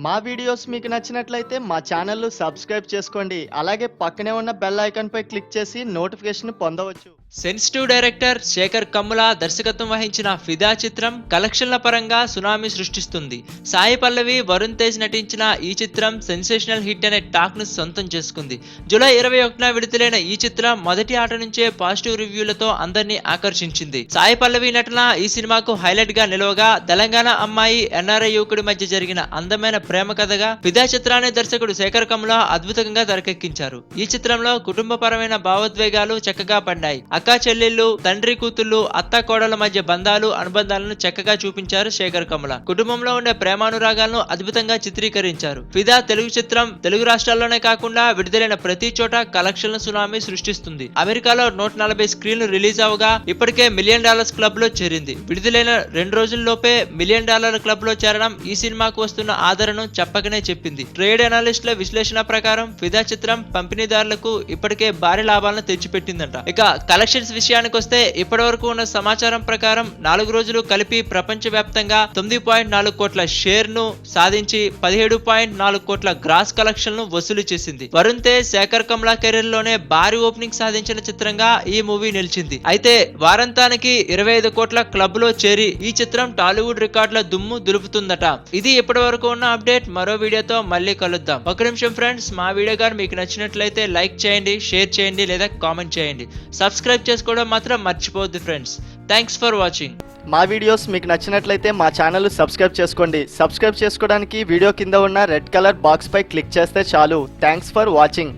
మా వీడియోస్ మీకు నచ్చినట్లయితే మా ఛానల్‌ను సబ్స్క్రైబ్ చేసుకోండి. అలాగే పక్కనే ఉన్న బెల్ ఐకాన్‌పై క్లిక్ చేసి నోటిఫికేషన్ పొందవచ్చు. సెన్సిటివ్ డైరెక్టర్ శేఖర్ కమ్ముల దర్శకత్వం వహించిన ఫిదా చిత్రం కలెక్షన్ల పరంగా సునామీ సృష్టిస్తుంది. సాయి పల్లవి, వరుణ్ తేజ్ నటించిన ఈ చిత్రం సెన్సేషనల్ హిట్ అనే టాక్ ను సొంతం చేసుకుంది. జూలై 21న విడుదలైన ఈ చిత్రం మొదటి ఆట నుంచే పాజిటివ్ రివ్యూలతో అందరినీ ఆకర్షించింది. సాయి పల్లవి నటన ఈ సినిమాకు హైలైట్ గా నిలవగా, తెలంగాణ అమ్మాయి ఎన్ఆర్ఐ యువకుడి మధ్య జరిగిన అందమైన ప్రేమ కథగా ఫిదా చిత్రాన్ని దర్శకుడు శేఖర్ కమ్ముల అద్భుతంగా తెరకెక్కించారు. ఈ చిత్రంలో కుటుంబపరమైన భావోద్వేగాలు చక్కగా పండాయి. అక్కా చెల్లెళ్ళు, తండ్రి కూతుళ్ళు, అత్త కోడల మధ్య బంధాలు, అనుబంధాలను చక్కగా చూపించారు శేఖర్ కమ్ముల. కుటుంబంలో ఉండే ప్రేమానురాగాలను అద్భుతంగా చిత్రీకరించారు. ఫిదా తెలుగు చిత్రం తెలుగు రాష్ట్రాల్లోనే కాకుండా విడుదలైన ప్రతి చోట కలెక్షన్ల సునామీ సృష్టిస్తుంది. అమెరికాలో 140 స్క్రీన్లు రిలీజ్ అవగా ఇప్పటికే $1 మిలియన్ క్లబ్ లో చేరింది. విడుదలైన 2 రోజుల్లోపే $1 మిలియన్ క్లబ్ లో చేరడం ఈ సినిమాకు వస్తున్న ఆదరణను చెప్పకనే చెప్పింది. ట్రేడ్ అనలిస్టుల విశ్లేషణ ప్రకారం ఫిదా చిత్రం పంపిణీదారులకు ఇప్పటికే భారీ లాభాలను తెచ్చిపెట్టిందంట. ఇక కలెక్షన్స్ విషయానికి వస్తే ఇప్పటి వరకు ఉన్న సమాచారం ప్రకారం 4 రోజులు కలిపి ప్రపంచవ్యాప్తంగా 9.4 కోట్ల షేర్ ను సాధించి 17.4 కోట్ల గ్రాస్ కలెక్షన్ ను వసూలు చేసింది. వరుణ్ తేజ్, శేఖర్ కమ్ముల కెరీర్ లోనే భారీ ఓపెనింగ్ సాధించిన చిత్రంగా ఈ మూవీ నిలిచింది. అయితే వారాంతానికి 25 కోట్ల క్లబ్ లో చేరి ఈ చిత్రం టాలీవుడ్ రికార్డుల దుమ్ము దులుపుతుందట. ఇది ఇప్పటి వరకు ఉన్న అప్డేట్. మరో వీడియోతో మళ్ళీ కలుద్దాం. ఒక నిమిషం ఫ్రెండ్స్, మా వీడియో గారు మీకు నచ్చినట్లయితే లైక్ చేయండి, షేర్ చేయండి లేదా కామెంట్ చేయండి. సబ్స్క్రైబ్ చేసుకోవడం మాత్రం మర్చిపోవద్దు ఫ్రెండ్స్. Thanks for watching. మా వీడియోస్ మీకు నచ్చినట్లయితే మా ఛానల్‌ను సబ్స్క్రైబ్ చేసుకోండి. సబ్స్క్రైబ్ చేసుకోవడానికి వీడియో కింద ఉన్న రెడ్ కలర్ బాక్స్ పై క్లిక్ చేస్తే చాలు. Thanks for watching.